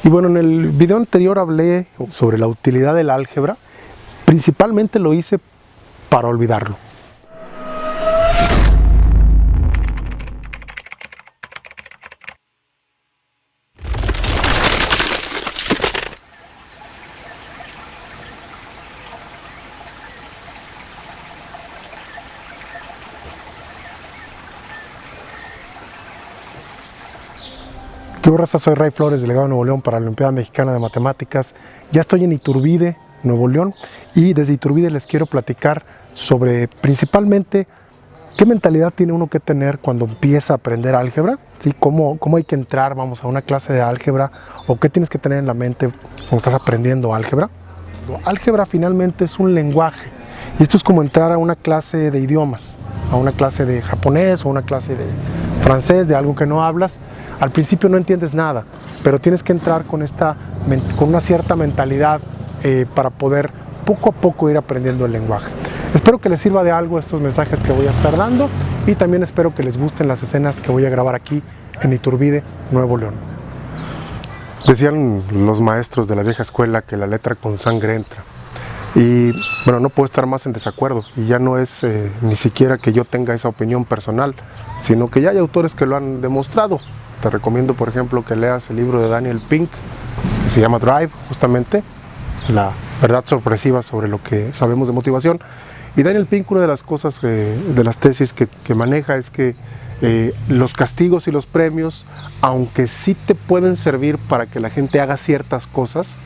Y bueno, en el video anterior hablé sobre la utilidad del álgebra. Principalmente lo hice para olvidarlo. ¿Qué raza? Soy Ray Flores, delegado de Nuevo León para la Olimpiada Mexicana de Matemáticas. Ya estoy en Iturbide, Nuevo León, y desde Iturbide les quiero platicar sobre principalmente qué mentalidad tiene uno que tener cuando empieza a aprender álgebra, ¿sí? Cómo hay que entrar, vamos, a una clase de álgebra, o qué tienes que tener en la mente cuando estás aprendiendo álgebra. Álgebra finalmente es un lenguaje, y esto es como entrar a una clase de idiomas, a una clase de japonés o una clase de francés, de algo que no hablas. Al principio no entiendes nada, pero tienes que entrar con una cierta mentalidad para poder poco a poco ir aprendiendo el lenguaje. Espero que les sirva de algo estos mensajes que voy a estar dando, y también espero que les gusten las escenas que voy a grabar aquí en Iturbide, Nuevo León. Decían los maestros de la vieja escuela que la letra con sangre entra. Y bueno, no puedo estar más en desacuerdo, y ya no es ni siquiera que yo tenga esa opinión personal, sino que ya hay autores que lo han demostrado. Te recomiendo, por ejemplo, que leas el libro de Daniel Pink, que se llama Drive, justamente, la verdad sorpresiva sobre lo que sabemos de motivación. Y Daniel Pink, una de las cosas, de las tesis que maneja, es que los castigos y los premios, aunque sí te pueden servir para que la gente haga ciertas cosas,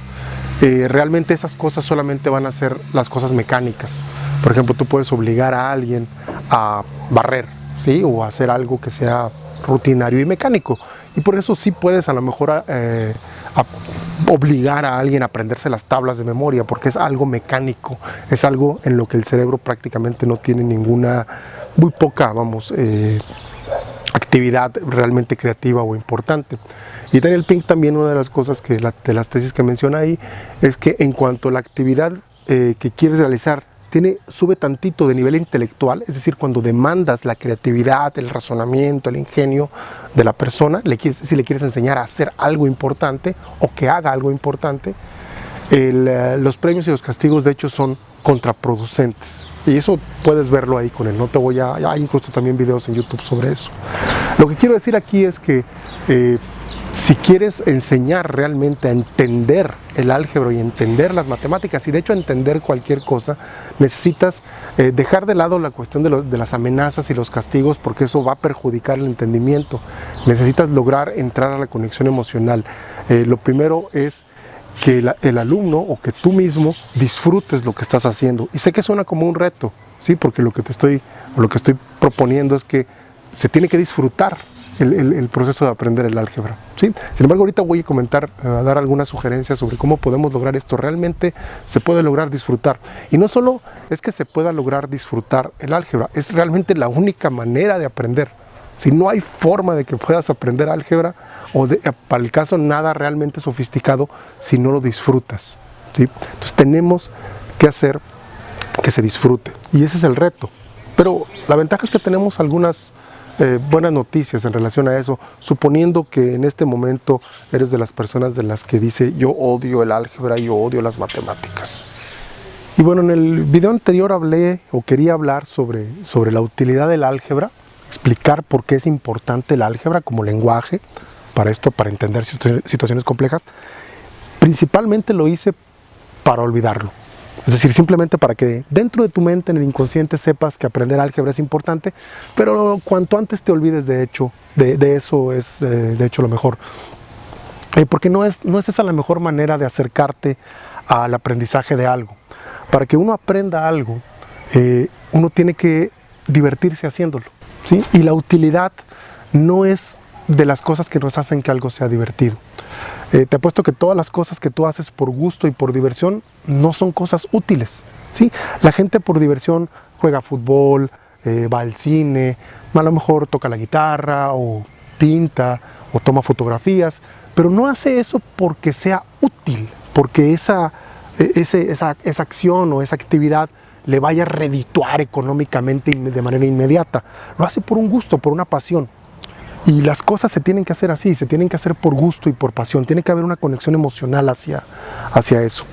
realmente esas cosas solamente van a ser las cosas mecánicas. Por ejemplo, tú puedes obligar a alguien a barrer, ¿sí? O a hacer algo que sea rutinario y mecánico, y por eso sí puedes a lo mejor obligar a alguien a aprenderse las tablas de memoria, porque es algo mecánico, es algo en lo que el cerebro prácticamente no tiene muy poca, actividad realmente creativa o importante. Y Daniel Pink también, una de las cosas de las tesis que menciona ahí, es que en cuanto a la actividad que quieres realizar sube tantito de nivel intelectual, es decir, cuando demandas la creatividad, el razonamiento, el ingenio de la persona, si le quieres enseñar a hacer algo importante o que haga algo importante, los premios y los castigos de hecho son contraproducentes. Y eso puedes verlo ahí con él, no te voy hay incluso también videos en YouTube sobre eso. Lo que quiero decir aquí es que si quieres enseñar realmente a entender el álgebra y entender las matemáticas, y de hecho entender cualquier cosa, necesitas dejar de lado la cuestión de las amenazas y los castigos, porque eso va a perjudicar el entendimiento. Necesitas lograr entrar a la conexión emocional. Lo primero es que el alumno o que tú mismo disfrutes lo que estás haciendo. Y sé que suena como un reto, ¿sí? Porque lo que estoy proponiendo es que se tiene que disfrutar el proceso de aprender el álgebra, ¿sí? Sin embargo, ahorita voy a dar algunas sugerencias sobre cómo podemos lograr esto. Realmente se puede lograr disfrutar. Y no solo es que se pueda lograr disfrutar el álgebra, es realmente la única manera de aprender. Si no hay forma de que puedas aprender álgebra, para el caso nada realmente sofisticado, si no lo disfrutas, ¿sí? Entonces tenemos que hacer que se disfrute, y ese es el reto. Pero la ventaja es que tenemos algunas buenas noticias en relación a eso, suponiendo que en este momento eres de las personas de las que dice yo odio el álgebra, yo odio las matemáticas. Y bueno, en el video anterior quería hablar sobre la utilidad del álgebra, explicar por qué es importante el álgebra como lenguaje para entender situaciones complejas. Principalmente lo hice para olvidarlo. Es decir, simplemente para que dentro de tu mente, en el inconsciente, sepas que aprender álgebra es importante, pero cuanto antes te olvides de eso es de hecho lo mejor. Porque no es esa la mejor manera de acercarte al aprendizaje de algo. Para que uno aprenda algo, uno tiene que divertirse haciéndolo, ¿sí? Y la utilidad no es de las cosas que nos hacen que algo sea divertido. Te apuesto que todas las cosas que tú haces por gusto y por diversión no son cosas útiles, ¿sí? La gente por diversión juega fútbol, va al cine, a lo mejor toca la guitarra o pinta o toma fotografías, pero no hace eso porque sea útil, porque esa acción o esa actividad le vaya a redituar económicamente de manera inmediata. Lo hace por un gusto, por una pasión. Y las cosas se tienen que hacer así, se tienen que hacer por gusto y por pasión, tiene que haber una conexión emocional hacia eso.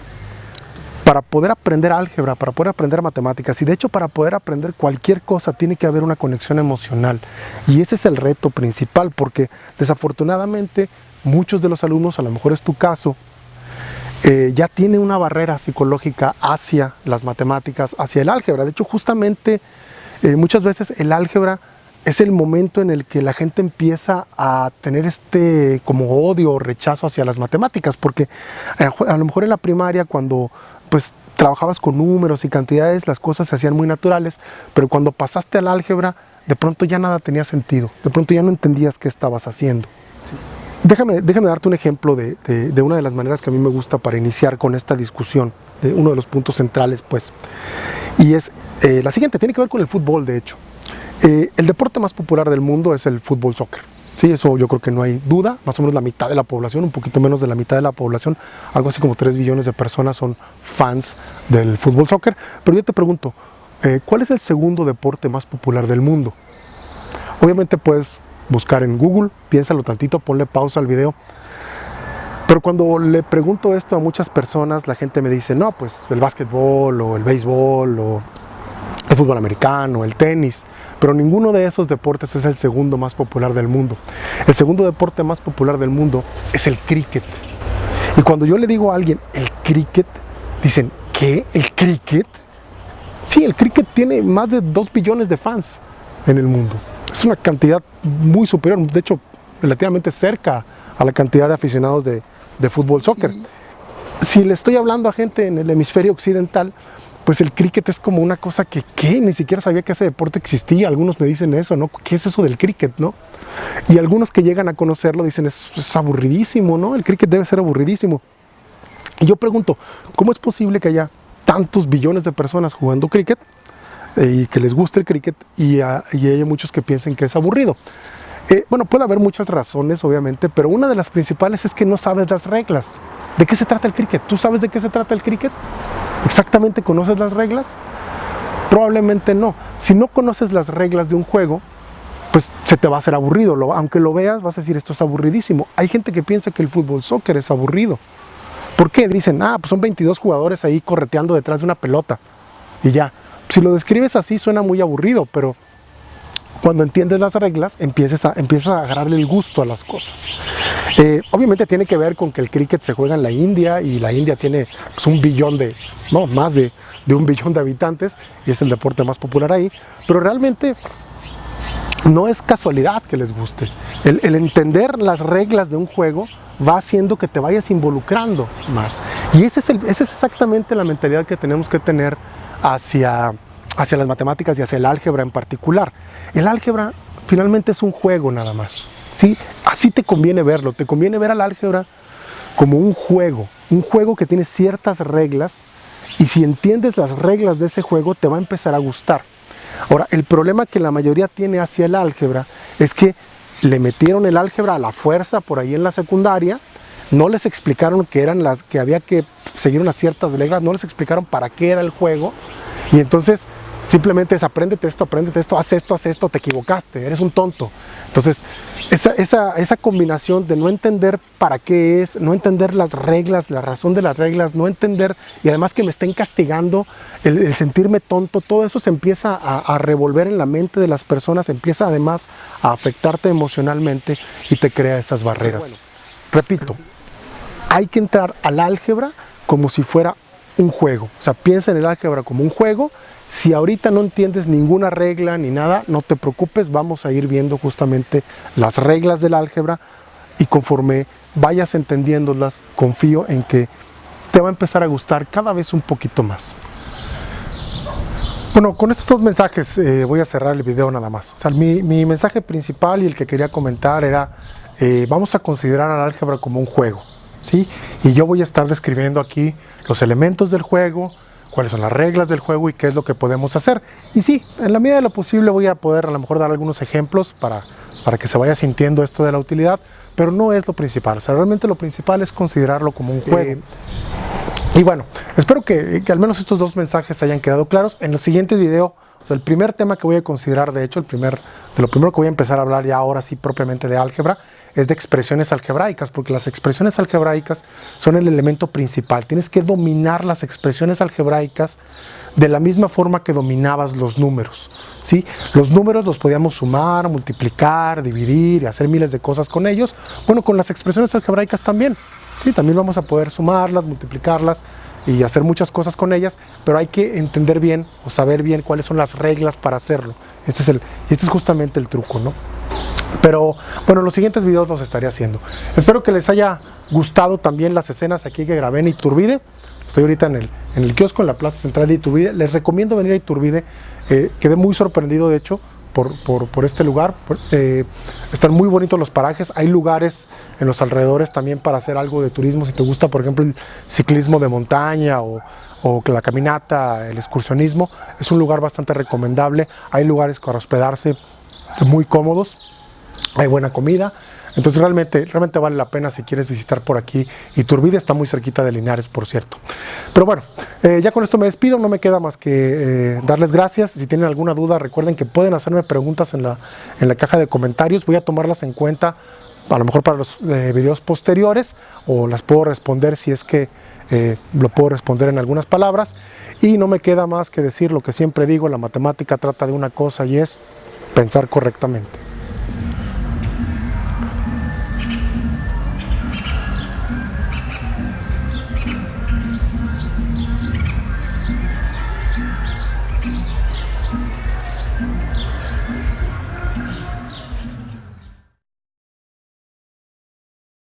Para poder aprender álgebra, para poder aprender matemáticas y de hecho para poder aprender cualquier cosa tiene que haber una conexión emocional. Y ese es el reto principal, porque desafortunadamente muchos de los alumnos, a lo mejor es tu caso, ya tiene una barrera psicológica hacia las matemáticas, hacia el álgebra. De hecho, justamente muchas veces el álgebra es el momento en el que la gente empieza a tener como odio o rechazo hacia las matemáticas, porque a lo mejor en la primaria, cuando pues trabajabas con números y cantidades, las cosas se hacían muy naturales, pero cuando pasaste al álgebra, de pronto ya nada tenía sentido, de pronto ya no entendías qué estabas haciendo. Déjame darte un ejemplo de una de las maneras que a mí me gusta para iniciar con esta discusión, de uno de los puntos centrales, pues, y es la siguiente, tiene que ver con el fútbol, de hecho. El deporte más popular del mundo es el fútbol soccer. Sí, eso yo creo que no hay duda, más o menos la mitad de la población, un poquito menos de la mitad de la población, algo así como 3 billones de personas son fans del fútbol soccer. Pero yo te pregunto, ¿cuál es el segundo deporte más popular del mundo? Obviamente puedes buscar en Google, piénsalo tantito, ponle pausa al video. Pero cuando le pregunto esto a muchas personas, la gente me dice, no, pues el básquetbol o el béisbol o el fútbol americano, el tenis. Pero ninguno de esos deportes es el segundo más popular del mundo. El segundo deporte más popular del mundo es el cricket. Y cuando yo le digo a alguien, el cricket, dicen, ¿qué? ¿El cricket? Sí, el cricket tiene más de 2 billones de fans en el mundo. Es una cantidad muy superior, de hecho, relativamente cerca a la cantidad de aficionados de fútbol soccer. Si le estoy hablando a gente en el hemisferio occidental, pues el cricket es como una cosa que ni siquiera sabía que ese deporte existía. Algunos me dicen eso, ¿no? ¿Qué es eso del cricket, no? Y algunos que llegan a conocerlo dicen, es aburridísimo, ¿no? El cricket debe ser aburridísimo. Y yo pregunto, ¿cómo es posible que haya tantos billones de personas jugando cricket y que les guste el cricket y hay muchos que piensen que es aburrido? Bueno, puede haber muchas razones, obviamente, pero una de las principales es que no sabes las reglas. ¿De qué se trata el cricket? ¿Tú sabes de qué se trata el cricket? ¿Exactamente conoces las reglas? Probablemente no. Si no conoces las reglas de un juego, pues se te va a hacer aburrido. Aunque lo veas, vas a decir, esto es aburridísimo. Hay gente que piensa que el fútbol soccer es aburrido. ¿Por qué? Dicen, pues son 22 jugadores ahí correteando detrás de una pelota. Y ya. Si lo describes así, suena muy aburrido, pero cuando entiendes las reglas, empiezas a agarrarle el gusto a las cosas. Obviamente tiene que ver con que el cricket se juega en la India y la India tiene pues, más de 1 billón de habitantes y es el deporte más popular ahí, pero realmente no es casualidad que les guste. El entender las reglas de un juego va haciendo que te vayas involucrando más. Y esa es exactamente la mentalidad que tenemos que tener hacia las matemáticas y hacia el álgebra en particular. El álgebra finalmente es un juego nada más, ¿sí? Así te conviene verlo, te conviene ver al álgebra como un juego que tiene ciertas reglas y si entiendes las reglas de ese juego te va a empezar a gustar. Ahora, el problema que la mayoría tiene hacia el álgebra es que le metieron el álgebra a la fuerza por ahí en la secundaria, no les explicaron que había que seguir unas ciertas reglas, no les explicaron para qué era el juego y entonces simplemente es apréndete esto, haz esto, te equivocaste, eres un tonto. Entonces, esa combinación de no entender para qué es, no entender las reglas, la razón de las reglas, no entender y además que me estén castigando, el sentirme tonto, todo eso se empieza a revolver en la mente de las personas, empieza además a afectarte emocionalmente y te crea esas barreras. Bueno, repito, hay que entrar al álgebra como si fuera un juego. O sea, piensa en el álgebra como un juego. Si ahorita no entiendes ninguna regla ni nada, no te preocupes, vamos a ir viendo justamente las reglas del álgebra y conforme vayas entendiéndolas, confío en que te va a empezar a gustar cada vez un poquito más. Bueno, con estos 2 mensajes voy a cerrar el video nada más. O sea, mi mensaje principal y el que quería comentar era, vamos a considerar al álgebra como un juego, ¿sí? Y yo voy a estar describiendo aquí los elementos del juego, cuáles son las reglas del juego y qué es lo que podemos hacer. Y sí, en la medida de lo posible voy a poder a lo mejor dar algunos ejemplos para que se vaya sintiendo esto de la utilidad, pero no es lo principal. O sea, realmente lo principal es considerarlo como un juego. Y bueno, espero que al menos estos 2 mensajes hayan quedado claros. En el siguiente video O sea, el primer tema que voy a considerar, de hecho, de lo primero que voy a empezar a hablar ya ahora sí propiamente de álgebra, es de expresiones algebraicas, porque las expresiones algebraicas son el elemento principal. Tienes que dominar las expresiones algebraicas de la misma forma que dominabas los números, ¿sí? Los números los podíamos sumar, multiplicar, dividir y hacer miles de cosas con ellos. Bueno, con las expresiones algebraicas también, ¿sí? También vamos a poder sumarlas, multiplicarlas y hacer muchas cosas con ellas, pero hay que entender bien o saber bien cuáles son las reglas para hacerlo. Este es justamente el truco, ¿no? Pero bueno, en los siguientes videos los estaré haciendo. Espero que les haya gustado también las escenas aquí que grabé en Iturbide. Estoy ahorita en el kiosco, en la plaza central de Iturbide. Les recomiendo venir a Iturbide. Quedé muy sorprendido, de hecho, por este lugar. Están muy bonitos los parajes. Hay lugares en los alrededores también para hacer algo de turismo. Si te gusta, por ejemplo, el ciclismo de montaña o la caminata, el excursionismo, es un lugar bastante recomendable. Hay lugares para hospedarse muy cómodos. Hay buena comida, entonces realmente vale la pena si quieres visitar por aquí. Iturbide está muy cerquita de Linares, por cierto. Pero bueno, ya con esto me despido, no me queda más que darles gracias. Si tienen alguna duda, recuerden que pueden hacerme preguntas en la caja de comentarios. Voy a tomarlas en cuenta, a lo mejor para los videos posteriores, o las puedo responder si es que lo puedo responder en algunas palabras. Y no me queda más que decir lo que siempre digo: la matemática trata de una cosa, y es pensar correctamente.